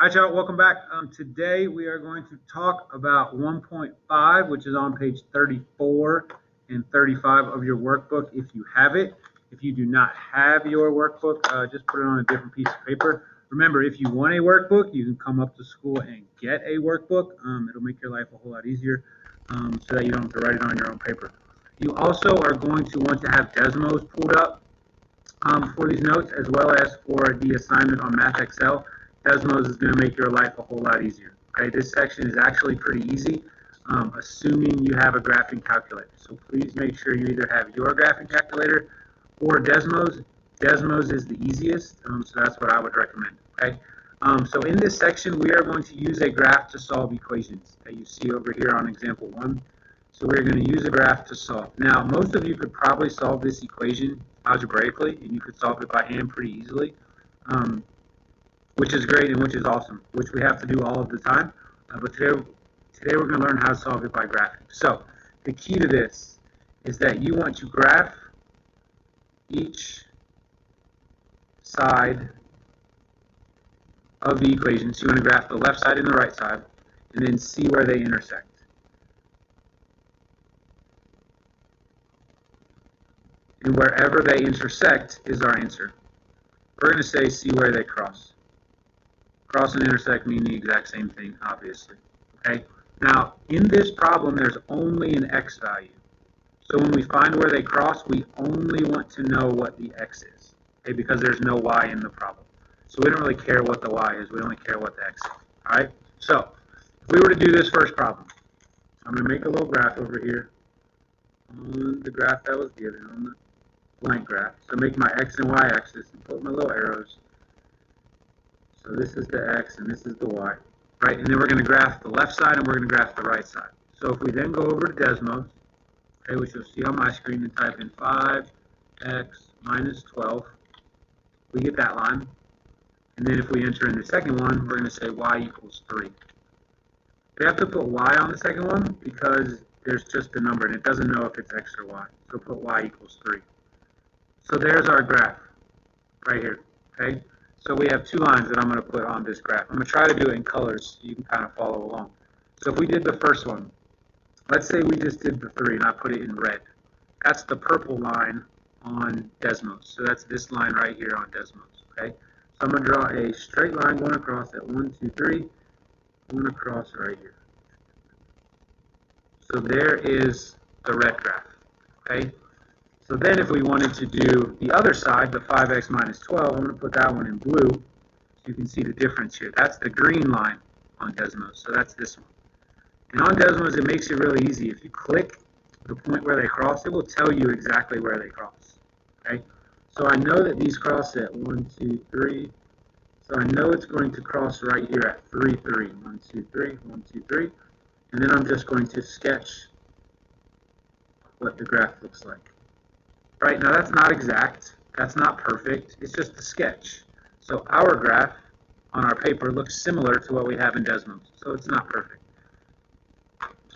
Hi, y'all. Welcome back. Today we are going to talk about 1.5, which is on page 34 and 35 of your workbook if you have it. If you do not have your workbook, just put it on a different piece of paper. Remember, if you want a workbook, you can come up to school and get a workbook. It'll make your life a whole lot easier so that you don't have to write it on your own paper. You also are going to want to have Desmos pulled up for these notes, as well as for the assignment on Math Excel. Desmos is going to make your life a whole lot easier. Okay, this section is actually pretty easy, assuming you have a graphing calculator. So please make sure you either have your graphing calculator or Desmos. Desmos is the easiest, so that's what I would recommend. Okay, so in this section, we are going to use a graph to solve equations that you see over here on example 1. So we're going to use a graph to solve. Now, most of you could probably solve this equation algebraically, and you could solve it by hand pretty easily, which is great and which is awesome, which we have to do all of the time. But today we're going to learn how to solve it by graphing. So the key to this is that you want to graph each side of the equation. So you want to graph the left side and the right side, and then see where they intersect. And wherever they intersect is our answer. We're going to say see where they cross. Cross and intersect mean the exact same thing, obviously. Okay. Now, in this problem, there's only an x value. So when we find where they cross, we only want to know what the x is, okay, because there's no y in the problem. So we don't really care what the y is. We only care what the x is. All right. So if we were to do this first problem, I'm going to make a little graph over here on the graph that was given, on the blank graph. So make my x and y axis and put my little arrows. So this is the x and this is the y, right? And then we're going to graph the left side and we're going to graph the right side. So if we then go over to Desmos, okay, which you'll see on my screen, and type in 5x minus 12, we get that line. And then if we enter in the second one, we're going to say y equals 3. We have to put y on the second one because there's just a number and it doesn't know if it's x or y. So put y equals 3. So there's our graph right here, okay? So we have two lines that I'm going to put on this graph. I'm going to try to do it in colors so you can kind of follow along. So if we did the first one, let's say we just did the 3 and I put it in red. That's the purple line on Desmos. So that's this line right here on Desmos, okay? So I'm going to draw a straight line going across at 1, 2, 3, going across right here. So there is the red graph, okay? So then if we wanted to do the other side, the 5x minus 12, I'm going to put that one in blue so you can see the difference here. That's the green line on Desmos, so that's this one. And on Desmos, it makes it really easy. If you click the point where they cross, it will tell you exactly where they cross, okay? So I know that these cross at 1, 2, 3. So I know it's going to cross right here at 3, 3. 1, 2, 3, 1, 2, 3. And then I'm just going to sketch what the graph looks like. Right, now that's not exact, that's not perfect, it's just a sketch. So our graph on our paper looks similar to what we have in Desmos, so it's not perfect.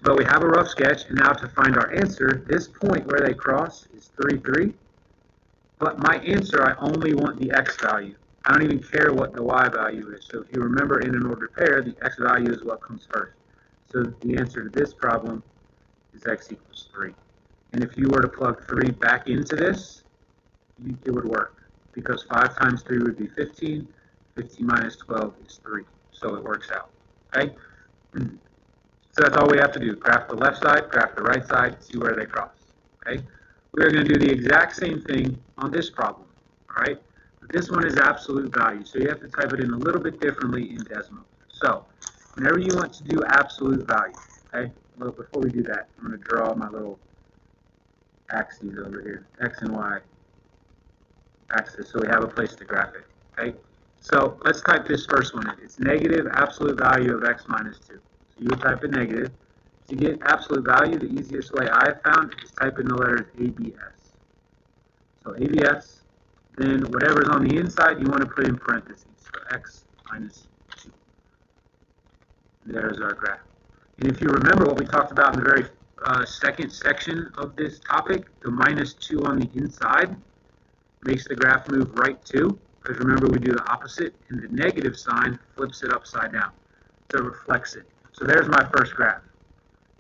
But we have a rough sketch, and now to find our answer, this point where they cross is 3, 3. But my answer, I only want the x value. I don't even care what the y value is. So if you remember in an ordered pair, the x value is what comes first. So the answer to this problem is x equals 3. And if you were to plug 3 back into this, it would work. Because 5 times 3 would be 15. 15 minus 12 is 3. So it works out. Okay? So that's all we have to do. Graph the left side, graph the right side, see where they cross. Okay? We're going to do the exact same thing on this problem. All right? But this one is absolute value. So you have to type it in a little bit differently in Desmos. So whenever you want to do absolute value, okay? Well, before we do that, I'm going to draw my little axes over here, x and y axis, so we have a place to graph it. Okay, so let's type this first one in. It's negative absolute value of x minus 2. So you would type in negative. To get absolute value, the easiest way I have found is type in the letters ABS. So ABS, then whatever's on the inside, you want to put in parentheses. So x minus 2. There's our graph. And if you remember what we talked about in the very second section of this topic, the minus 2 on the inside makes the graph move right 2, Because remember, we do the opposite, and the negative sign flips it upside down. So it reflects it. So there's my first graph.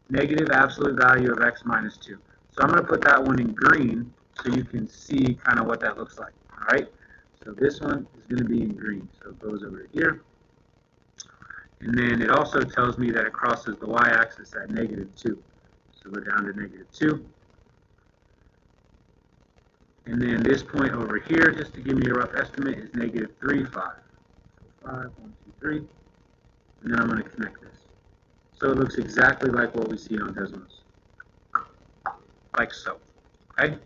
Negative absolute value of x minus 2. So I'm going to put that one in green so you can see kind of what that looks like. All right? So this one is going to be in green. So it goes over here. And then it also tells me that it crosses the y-axis at negative 2. So we're down to negative 2. And then this point over here, just to give me a rough estimate, is negative 3, 5. So 5, 1, 2, 3. And then I'm going to connect this. So it looks exactly like what we see on Desmos. Like so. Okay?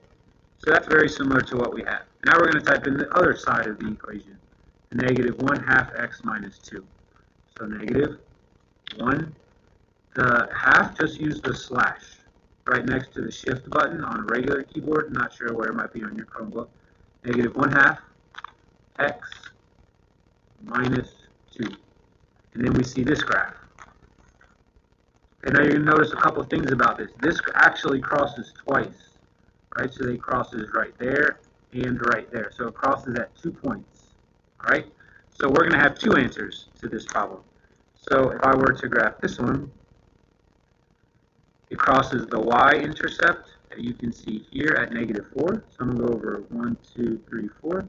So that's very similar to what we had. Now we're going to type in the other side of the equation. Negative 1/2 x minus 2. So negative 1. The half, just use the slash right next to the shift button on a regular keyboard. Not sure where it might be on your Chromebook. Negative 1/2 x minus 2. And then we see this graph. And now you're going to notice a couple of things about this. This actually crosses twice, right? So it crosses right there and right there. So it crosses at 2 points, all right? So we're going to have two answers to this problem. So if I were to graph this one, it crosses the y-intercept that you can see here at negative 4. So I'm going to go over 1, 2, 3, 4.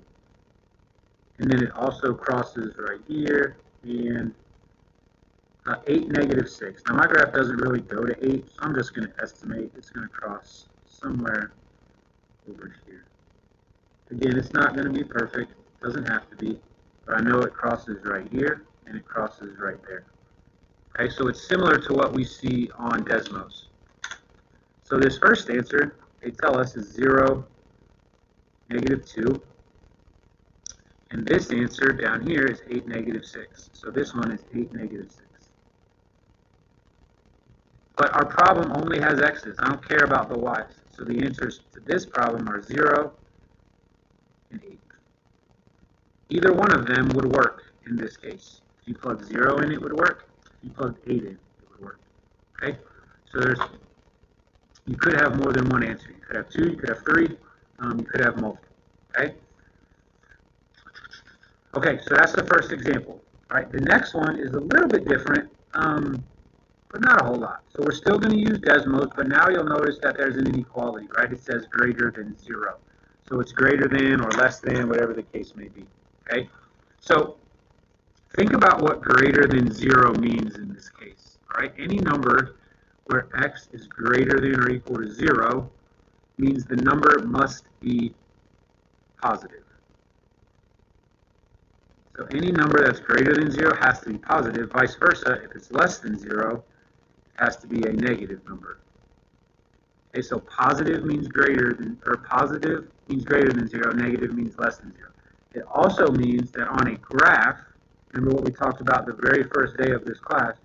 And then it also crosses right here and 8, negative 6. Now my graph doesn't really go to 8, so I'm just going to estimate it's going to cross somewhere over here. Again, it's not going to be perfect. It doesn't have to be. But I know it crosses right here and it crosses right there. Okay, so it's similar to what we see on Desmos. So this first answer, they tell us, is 0, negative 2. And this answer down here is 8, negative 6. So this one is 8, negative 6. But our problem only has x's. I don't care about the y's. So the answers to this problem are 0 and 8. Either one of them would work in this case. If you plug 0 in, it would work. If you plug 8 in, it would work. Okay? So you could have more than one answer. You could have 2, you could have 3, you could have multiple. Okay? Okay, so that's the first example. All right, the next one is a little bit different, but not a whole lot. So we're still going to use Desmos, but now you'll notice that there's an inequality, right? It says greater than 0. So it's greater than or less than, whatever the case may be. Okay? So think about what greater than 0 means in this case. All right? Any number where x is greater than or equal to 0 means the number must be positive. So any number that's greater than 0 has to be positive. Vice versa, if it's less than 0, it has to be a negative number. Okay, so positive means greater than, or positive means greater than 0, negative means less than 0. It also means that on a graph, remember what we talked about the very first day of this class,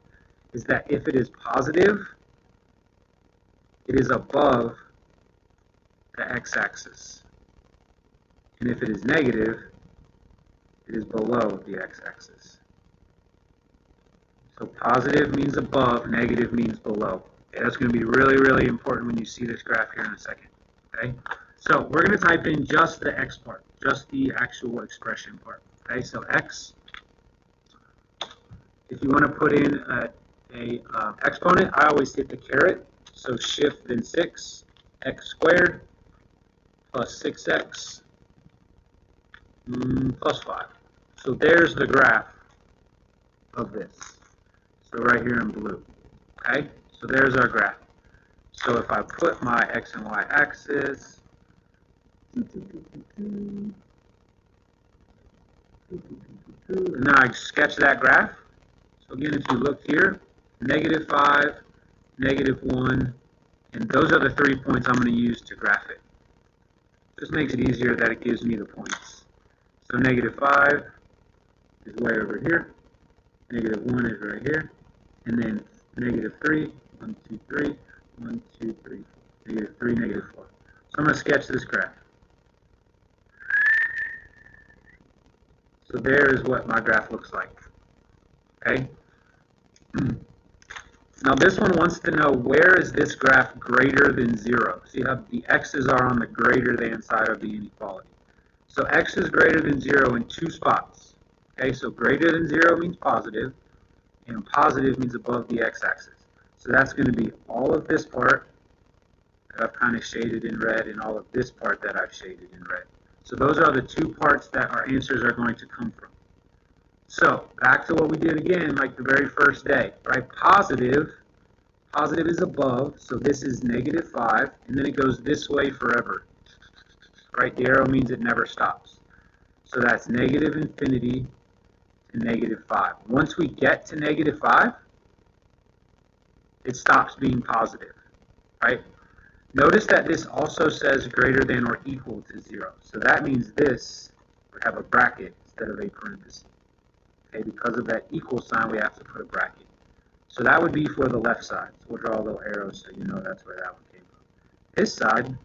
is that if it is positive, it is above the x-axis. And if it is negative, it is below the x-axis. So positive means above, negative means below. Okay, that's going to be really, really important when you see this graph here in a second. Okay, so we're going to type in just the x part, just the actual expression part. Okay, so x, if you want to put in a exponent, I always hit the caret. So shift then 6, x squared plus 6x plus 5. So there's the graph of this. So right here in blue. Okay? So there's our graph. So if I put my x and y axis, and then I sketch that graph. So again, if you look here, negative 5, negative 1, and those are the 3 points I'm going to use to graph it. Just makes it easier that it gives me the points. So negative 5 is way over here. Negative 1 is right here. And then negative 3, 1, 2, 3, 1, 2, 3, 4. Negative 3, negative 4. So I'm going to sketch this graph. So there is what my graph looks like. Okay? Now this one wants to know, where is this graph greater than 0? See how the x's are on the greater than side of the inequality. So x is greater than 0 in two spots. Okay, so greater than 0 means positive, and positive means above the x-axis. So that's going to be all of this part that I've kind of shaded in red and all of this part that I've shaded in red. So those are the two parts that our answers are going to come from. So back to what we did again, like the very first day, right? Positive is above, so this is -5, and then it goes this way forever, right? The arrow means it never stops. So that's -infinity to -5. Once we get to -5, it stops being positive, right? Notice that this also says greater than or equal to 0. So that means this would have a bracket instead of a parenthesis. Okay, because of that equal sign, we have to put a bracket. So that would be for the left side. So we'll draw a little arrow so you know that's where that one came from. This side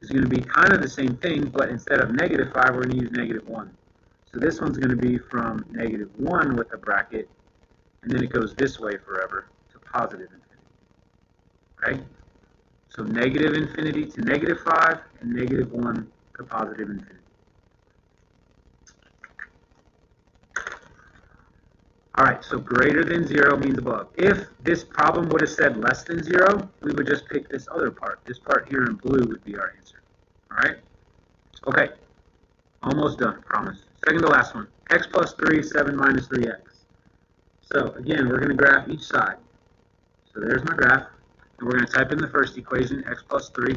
is going to be kind of the same thing, but instead of -5, we're going to use -1. So this one's going to be from -1 with a bracket, and then it goes this way forever to positive infinity. Okay? So -infinity to -5 and -1 to positive infinity. All right, so greater than 0 means above. If this problem would have said less than 0, we would just pick this other part. This part here in blue would be our answer. All right? Okay, almost done, promise. Second to last one, x plus 3, 7 minus 3x. So again, we're going to graph each side. So there's my graph. And we're going to type in the first equation, x plus 3,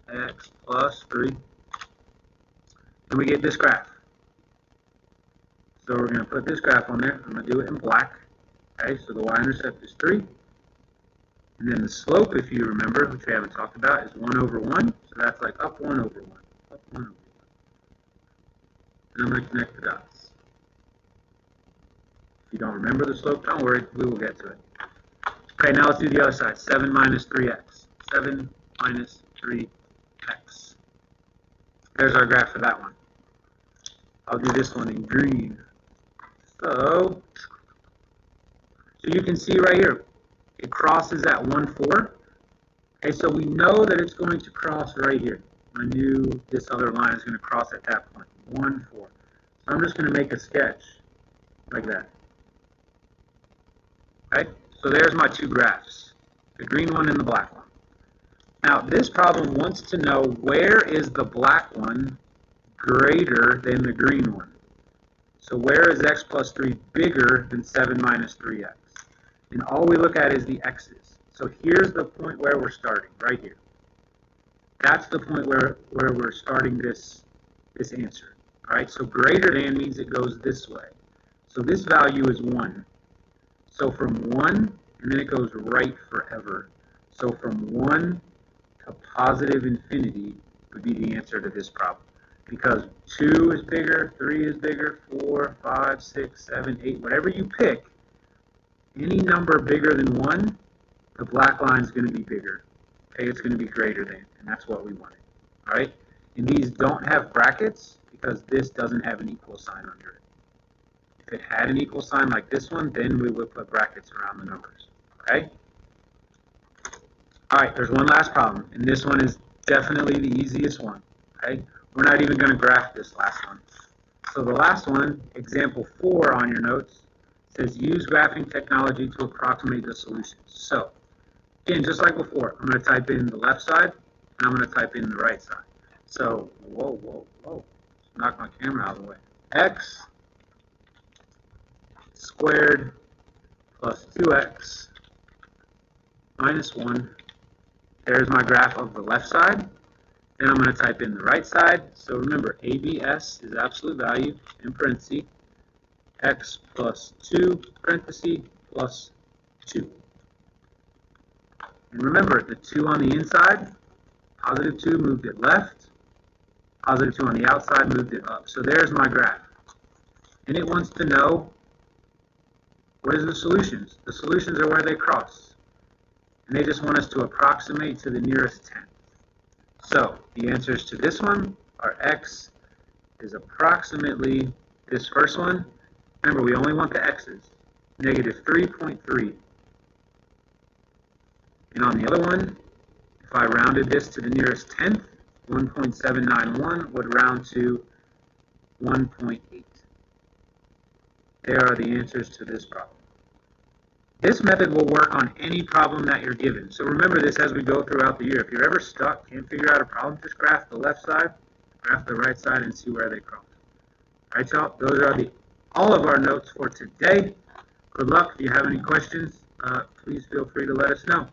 and we get this graph. So we're going to put this graph on there. I'm going to do it in black. Okay, so the y-intercept is 3. And then the slope, if you remember, which we haven't talked about, is 1 over 1. So that's like up 1 over 1. Up 1 over 1. And I'm going to connect the dots. If you don't remember the slope, don't worry. We will get to it. Okay, now let's do the other side. 7 minus 3x. 7 minus 3x. There's our graph for that one. I'll do this one in green. So you can see right here, it crosses at 1, 4. Okay, so we know that it's going to cross right here. I knew this other line is going to cross at that point, 1, 4. So I'm just going to make a sketch like that. Okay, so there's my two graphs, the green one and the black one. Now, this problem wants to know where is the black one greater than the green one. So where is x plus 3 bigger than 7 minus 3x? And all we look at is the x's. So here's the point where we're starting, right here. That's the point where we're starting this answer. All right, so greater than means it goes this way. So this value is 1. So from 1, and then it goes right forever. So from 1 to positive infinity would be the answer to this problem. Because 2 is bigger, 3 is bigger, 4, 5, 6, 7, 8, whatever you pick, any number bigger than 1, the black line is going to be bigger. Okay, it's going to be greater than, and that's what we wanted. All right, and these don't have brackets because this doesn't have an equal sign under it. If it had an equal sign like this one, then we would put brackets around the numbers. Okay? All right, there's one last problem, and this one is definitely the easiest one. Okay? We're not even going to graph this last one. So the last one, example 4 on your notes, says use graphing technology to approximate the solutions. So, again, just like before, I'm going to type in the left side, and I'm going to type in the right side. So, whoa. Knock my camera out of the way. X squared plus 2x minus 1. There's my graph of the left side. Then I'm going to type in the right side. So remember, ABS is absolute value in parentheses. X plus 2 parentheses plus 2. And remember, the 2 on the inside, positive 2 moved it left. Positive 2 on the outside moved it up. So there's my graph. And it wants to know what is the solutions. The solutions are where they cross. And they just want us to approximate to the nearest 10. So the answers to this one are x is approximately this first one. Remember, we only want the x's. Negative 3.3. And on the other one, if I rounded this to the nearest tenth, 1.791 would round to 1.8. There are the answers to this problem. This method will work on any problem that you're given. So remember this as we go throughout the year. If you're ever stuck, can't figure out a problem, just graph the left side, graph the right side, and see where they cross. All right, y'all, those are all of our notes for today. Good luck. If you have any questions, please feel free to let us know.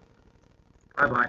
Bye-bye.